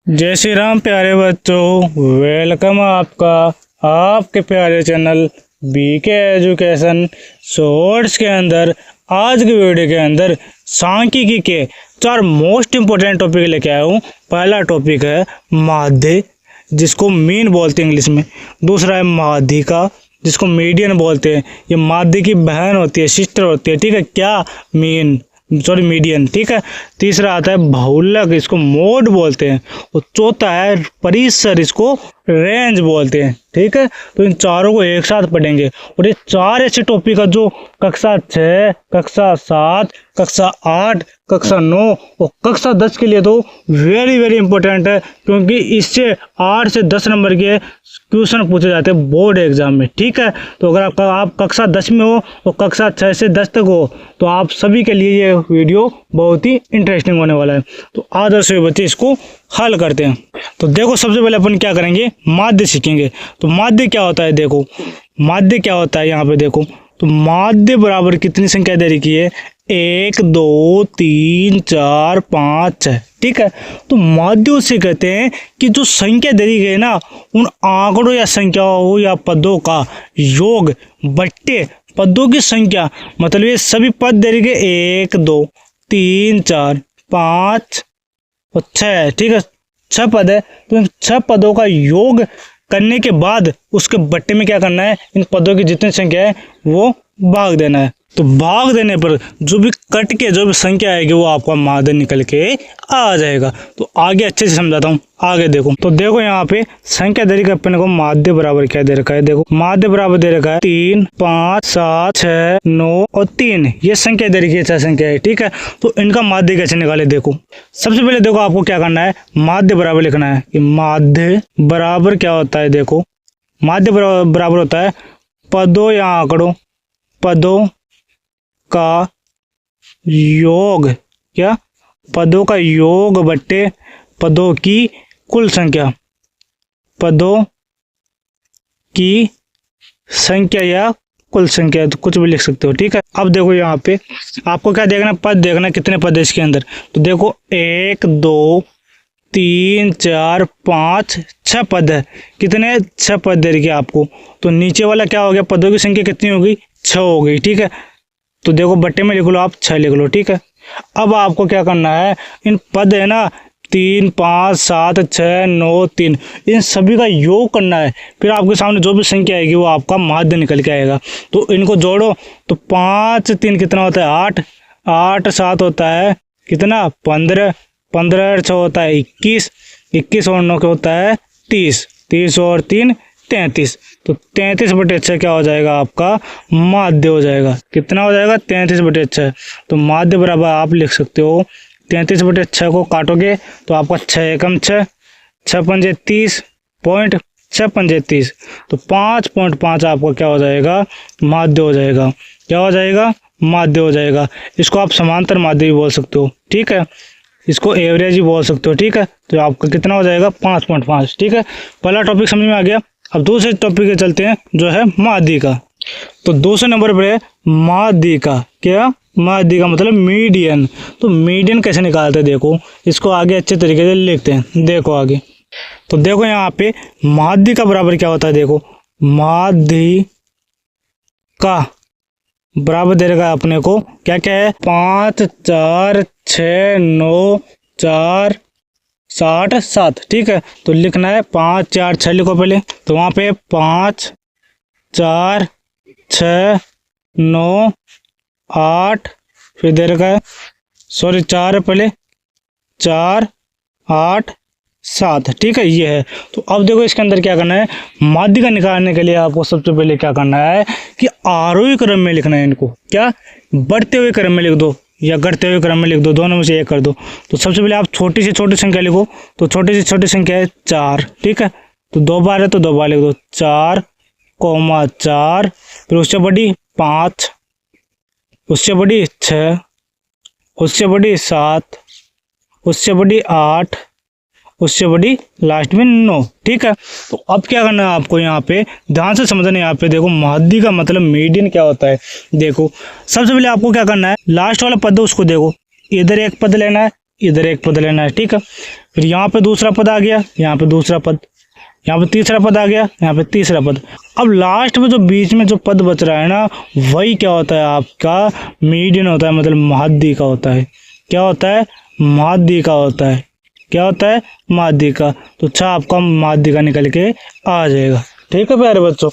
जय श्री राम प्यारे बच्चों, वेलकम आपका आपके प्यारे चैनल बीके एजुकेशन शॉर्ट्स के अंदर। आज की वीडियो के अंदर सांख्यिकी के 4 मोस्ट इम्पोर्टेंट टॉपिक लेके आया हूँ। पहला टॉपिक है माध्य, जिसको मीन बोलते हैं इंग्लिश में। दूसरा है माध्यिका, जिसको मीडियन बोलते हैं। ये माध्य की बहन होती है, सिस्टर होती है, ठीक है। क्या मीडियन, ठीक है। तीसरा आता है बहुलक, इसको मोड बोलते हैं। और चौथा है परिसर, इसको रेंज बोलते हैं, ठीक है। तो इन चारों को एक साथ पढ़ेंगे। और ये 4 ऐसे टॉपिक है जो कक्षा 6, कक्षा 7, कक्षा 8, कक्षा 9 और कक्षा 10 के लिए तो वेरी वेरी इंपॉर्टेंट है, क्योंकि इससे 8 से 10 नंबर के क्वेश्चन पूछे जाते हैं बोर्ड एग्जाम में, ठीक है। तो अगर आप कक्षा 10 में हो और कक्षा 6 से 10 तक हो तो आप सभी के लिए ये वीडियो बहुत ही इंटरेस्टिंग होने वाला है। तो आज दसवें बच्चे इसको हल करते हैं। तो देखो, सबसे पहले अपन क्या करेंगे, माध्य सीखेंगे। तो माध्य क्या होता है, देखो माध्य क्या होता है। यहाँ पे देखो, तो माध्य बराबर कितनी संख्या दे रखी है, 1 2 3 4 5 6, ठीक है। तो माध्य उसे कहते हैं कि जो संख्या दे दी गई ना, उन आंकड़ों या संख्याओं या पदों का योग बट्टे पदों की संख्या, मतलब ये सभी पद दे रखे 1 2 3 4 5 और 6, ठीक है। 6 पद है, तो इन 6 पदों का योग करने के बाद उसके बट्टे में क्या करना है, इन पदों की जितनी संख्या है वो भाग देना है। तो भाग देने पर जो भी कट के जो भी संख्या आएगी वो आपका माध्य निकल के आ जाएगा। तो आगे अच्छे से समझाता हूँ, आगे देखो। तो देखो यहाँ पे संख्या दे रखी है अपने को, माध्य बराबर क्या दे रखा है, देखो माध्य बराबर दे रखा है 3 5 7 6 9 और 3। ये संख्या दे रखी है, 6 संख्या है, ठीक है। तो इनका माध्य कैसे निकाले, देखो सबसे पहले देखो आपको क्या करना है, माध्य बराबर लिखना है कि माध्य बराबर क्या होता है। देखो माध्य बराबर होता है पदों या आंकड़ों, पदों का योग, क्या पदों का योग बट्टे पदों की कुल संख्या, पदों की संख्या या कुल संख्या, तो कुछ भी लिख सकते हो, ठीक है। अब देखो यहाँ पे आपको क्या देखना, पद देखना, कितने पद है इसके अंदर। तो देखो 1 2 3 4 5 6 पद है। कितने, 6 पद दे रखे आपको। तो नीचे वाला क्या हो गया, पदों की संख्या कितनी होगी, 6 हो गई, ठीक है। तो देखो बट्टे में लिख लो आप, 6 लिख लो, ठीक है। अब आपको क्या करना है, इन पद है ना 3 5 7 6 9 3, इन सभी का योग करना है। फिर आपके सामने जो भी संख्या आएगी वो आपका माध्य निकल के आएगा। तो इनको जोड़ो, तो 5 3 कितना होता है, 8 8 7 होता है कितना, 15 15 6 होता है 21 21 और 9 क्या होता है 30 30 और 3 33। तो 33/6 क्या हो जाएगा, आपका माध्य हो जाएगा। कितना हो जाएगा, 33/6। तो माध्य बराबर आप लिख सकते हो 33/6 को काटोगे तो आपका 6 एकम 6 6 पंजे 30 पॉइंट 6 पंजे 30। तो 5.5 आपका क्या हो जाएगा, माध्य हो जाएगा। क्या हो जाएगा, माध्य हो जाएगा। इसको आप समांतर माध्य भी बोल सकते हो, ठीक है। इसको एवरेज ही बोल सकते हो, ठीक है। तो आपका कितना हो जाएगा, 5.5, ठीक है। पहला टॉपिक समझ में आ गया। अब दूसरे टॉपिक पे चलते हैं, जो है माध्यिका। तो दूसरे नंबर पर है माध्यिका। क्या, माध्यिका मतलब मीडियन। तो मीडियन कैसे निकालते हैं, देखो इसको आगे अच्छे तरीके से लिखते हैं। देखो आगे, तो देखो यहाँ पे माध्यिका बराबर क्या होता है, देखो माध्यिका बराबर दे रखा है अपने को, क्या क्या है, 5 4 6 9 4 60 7, ठीक है। तो लिखना है 5 4 6 लिखो पहले। तो वहाँ पे 5 4 6 9 8, फिर दे रखा है, सॉरी 4 है पहले, 4 8 7, ठीक है, ये है। तो अब देखो इसके अंदर क्या करना है, माध्यिका निकालने के लिए आपको सबसे पहले क्या करना है कि आरोही क्रम में लिखना है इनको। क्या, बढ़ते हुए क्रम में लिख दो या घटते हुए क्रम में लिख दो, दोनों में से एक कर दो। तो सबसे पहले आप छोटी से छोटी संख्या लिखो। तो छोटी से छोटी संख्या है 4, ठीक है। तो 2 बार है तो 2 बार लिख दो, 4 4, फिर उससे बड़ी 5, उससे बड़ी 6, उससे बड़ी 7, उससे बड़ी 8, उससे बड़ी लास्ट में 9, ठीक है। तो अब क्या करना है आपको, यहाँ पे ध्यान से समझना। यहाँ पे देखो माध्य का मतलब मीडियन क्या होता है। देखो सबसे पहले आपको क्या करना है, लास्ट वाला पद उसको देखो, इधर एक पद लेना है इधर एक पद लेना है, ठीक है। फिर यहाँ पे दूसरा पद आ गया, यहाँ पे दूसरा पद, यहाँ पे तीसरा पद आ गया, यहाँ पे तीसरा पद। अब लास्ट में जो बीच में जो पद बच रहा है ना, वही क्या होता है आपका मीडियन होता है, मतलब माध्य का होता है। क्या होता है? माध्य का होता है। क्या होता है? माध्य का। तो अच्छा आपका माध्य का निकल के आ जाएगा, ठीक है प्यारे बच्चों।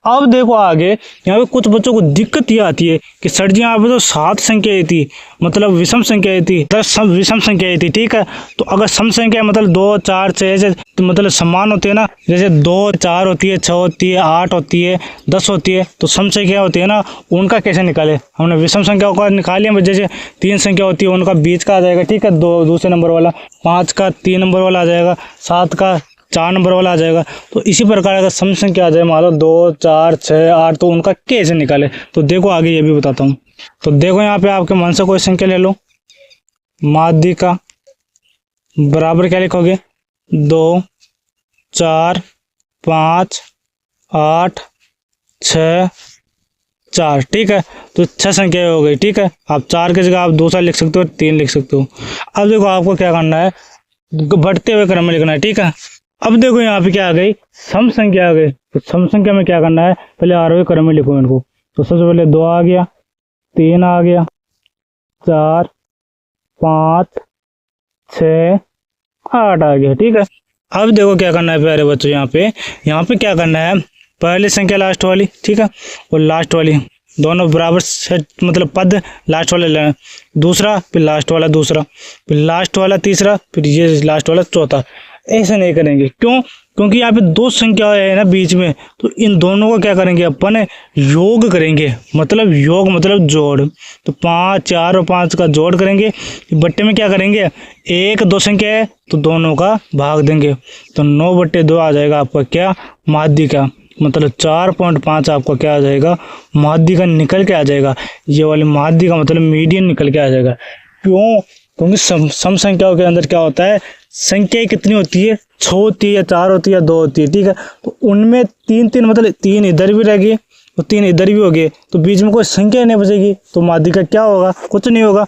अब देखो आगे, यहाँ पे कुछ बच्चों को दिक्कत ये आती है कि सर जी यहाँ पे तो 7 संख्या आई थी, मतलब विषम संख्या आई थी, 10 विषम संख्या आई थी, ठीक है। तो अगर सम संख्या मतलब 2 4 6 ऐसे तो मतलब समान होती है ना, जैसे 2 4 होती है, 6 होती है, 8 होती है, 10 होती है, तो सम संख्या होती है ना, उनका कैसे निकाले? हमने विषम संख्या का निकाल लिया, जैसे 3 संख्या होती है उनका बीच का आ जाएगा, ठीक है, 2 दूसरे नंबर वाला, 5 का 3 नंबर वाला आ जाएगा, 7 का 4 नंबर वाला आ जाएगा। तो इसी प्रकार अगर सम संख्या आ जाए मान लो 2 4 6 8, तो उनका कैसे निकाले? तो देखो आगे ये भी बताता हूँ। तो देखो यहाँ पे आपके मन से कोई संख्या ले लो, माध्य का बराबर क्या लिखोगे? 2 4 5 8 6 4, ठीक है। तो 6 संख्या हो गई, ठीक है। आप 4 की जगह आप दूसरा लिख सकते हो, 3 लिख सकते हो। अब देखो आपको क्या करना है, बढ़ते हुए क्रम में लिखना है, ठीक है। अब देखो यहाँ पे क्या आ गई? सम संख्या आ गई। तो सम संख्या में क्या करना है? पहले आरोही क्रम में लिखो इनको। तो सबसे पहले 2 आ गया, 3 आ गया, 4 5 6 8 आ गया, ठीक है। अब देखो क्या करना है प्यारे बच्चों, यहाँ पे क्या करना है? पहली संख्या लास्ट वाली, ठीक है, और लास्ट वाली दोनों बराबर सेट, मतलब पद लास्ट वाला लेना, दूसरा फिर लास्ट वाला दूसरा, फिर लास्ट वाला तीसरा, फिर ये लास्ट वाला चौथा। ऐसे नहीं करेंगे, क्यों? क्योंकि यहाँ पे 2 संख्या है ना बीच में, तो इन दोनों को क्या करेंगे अपन? योग करेंगे, मतलब योग मतलब जोड़। तो 5 4 और 5 का जोड़ करेंगे, बट्टे में क्या करेंगे? 1 2 संख्या है तो दोनों का भाग देंगे, तो 9/2 आ जाएगा आपका क्या? माध्य का, मतलब 4.5 आपका क्या आ जाएगा? माध्य का निकल के आ जाएगा। ये वाले माध्य का मतलब मीडियन निकल के आ जाएगा। क्यों? क्योंकि सम संख्याओं के अंदर क्या होता है, संख्याएं कितनी होती है? 6 होती है या 4 होती है या 2 होती है, ठीक है। तो उनमें 3 मतलब 3 इधर भी रहेगी और 3 इधर भी होगी, तो बीच में कोई संख्या नहीं बचेगी, तो माध्य का क्या होगा? कुछ नहीं होगा।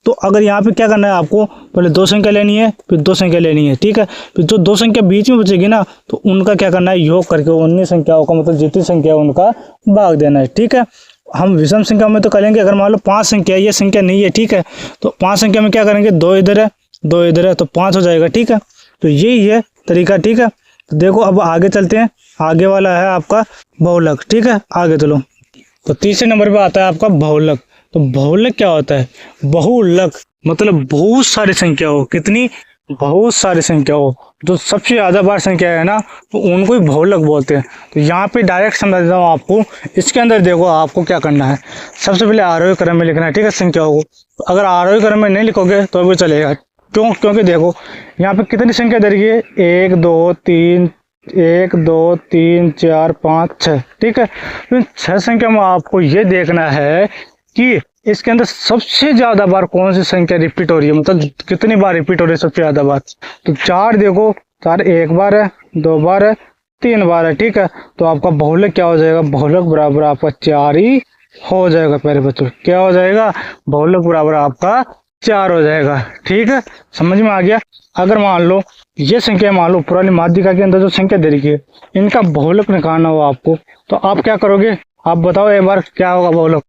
तो अगर यहाँ पे क्या करना है आपको, पहले 2 संख्या लेनी है, फिर 2 संख्या लेनी है, ठीक है। फिर जो 2 संख्या बीच में बचेगी ना, तो उनका क्या करना है? योग करके उन्हीं संख्याओं का मतलब जितनी संख्या है उनका भाग देना है, ठीक है। हम विषम संख्या में तो करेंगे, अगर मान लो 5 संख्या, ये संख्या नहीं है, ठीक है, तो 5 संख्या में क्या करेंगे? 2 इधर है 2 इधर है, तो 5 हो जाएगा, ठीक है। तो यही है तरीका, ठीक है। तो देखो अब आगे चलते हैं, आगे वाला है आपका बहुलक, ठीक है, आगे चलो। तो तीसरे नंबर पे आता है आपका बहुलक। तो बहुलक क्या होता है? बहुलक मतलब बहुत सारी संख्या हो, कितनी? बहुत सारी संख्या हो, जो सबसे ज्यादा बार संख्या है ना, तो उनको ही बहुलक बोलते हैं। तो यहाँ पे डायरेक्ट समझा देता हूँ आपको। इसके अंदर देखो आपको क्या करना है, सबसे पहले आरोही क्रम में लिखना है, ठीक है, संख्याओं को। अगर आरोही क्रम में नहीं लिखोगे तो भी चलेगा, क्यों? क्योंकि देखो यहाँ पे कितनी संख्या दे रही है? 1 2 3 1 2 3 4 5 6, ठीक है। तो 6 संख्या में आपको ये देखना है कि इसके अंदर सबसे ज्यादा बार कौन सी संख्या रिपीट हो रही है, मतलब कितनी बार रिपीट हो रही है सबसे ज्यादा बार। तो 4 देखो, 4 1 बार है, 2 बार है, 3 बार है, ठीक है। तो आपका बहुलक क्या हो जाएगा? बहुलक बराबर आपका 4 ही हो जाएगा प्यारे बच्चों। क्या हो जाएगा? बहुलक बराबर आपका 4 हो जाएगा, ठीक है। समझ में आ गया? अगर मान लो ये संख्या, मान लो पुरानी माध्यिका के अंदर जो संख्या दे रखी है, इनका बहुलक निकालना हो आपको, तो आप क्या करोगे? आप बताओ एक बार क्या होगा बहुलक?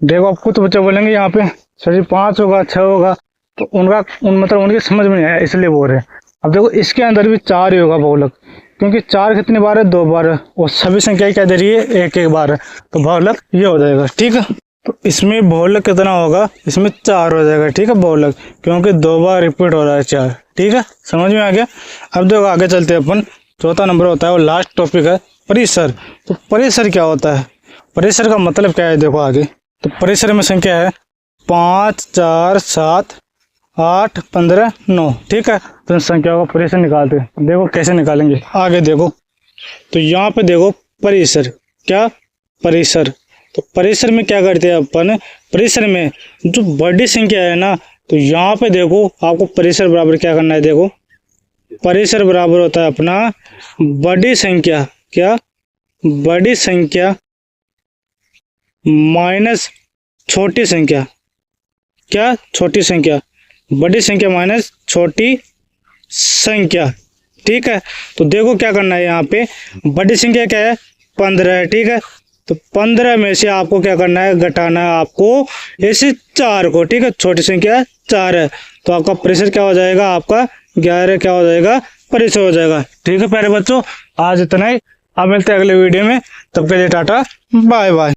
देखो आप कुछ बच्चे बोलेंगे यहाँ पे सर जी 5 होगा 6 होगा, तो मतलब उनकी समझ में नहीं आया इसलिए बोल रहे हैं। अब देखो इसके अंदर भी 4 ही होगा बहुलक, क्योंकि 4 कितनी बार है? 2 बार है, और सभी संख्या क्या दे रही है? 1 1 बार है, तो बहुलक ये हो जाएगा, ठीक है। तो इसमें बहुलक कितना होगा? इसमें 4 हो जाएगा, ठीक है, बहुलक, क्योंकि 2 बार रिपीट हो रहा है 4, ठीक है। समझ में आ गया? अब देखो आगे चलते हैं अपन। चौथा नंबर होता है, और लास्ट टॉपिक है परिसर। तो परिसर क्या होता है? परिसर का मतलब क्या है? देखो आगे, तो परिसर में संख्या है 5 4 7 8 15 9, ठीक है। तो इन संख्याओं का परिसर निकालते हैं। देखो कैसे निकालेंगे, आगे देखो। तो यहाँ पे देखो परिसर, क्या? परिसर। तो परिसर में क्या करते हैं अपन? परिसर में जो बड़ी संख्या है ना, तो यहाँ पे देखो आपको परिसर बराबर क्या करना है? देखो परिसर बराबर होता है अपना बड़ी संख्या, क्या? बड़ी संख्या माइनस छोटी संख्या, क्या? छोटी संख्या बड़ी संख्या माइनस छोटी संख्या। ठीक है, तो देखो क्या करना है। यहाँ पे बड़ी संख्या क्या है, 15 है। ठीक है, तो 15 में से आपको क्या करना है, घटाना है आपको इस 4 को। ठीक है, छोटी संख्या 4 है, तो आपका प्रतिशत क्या हो जाएगा, आपका 11 क्या हो जाएगा, प्रतिशत हो जाएगा। ठीक है प्यारे बच्चों, आज इतना ही। अब मिलते हैं अगले वीडियो में, तब के लिए टाटा बाय बाय।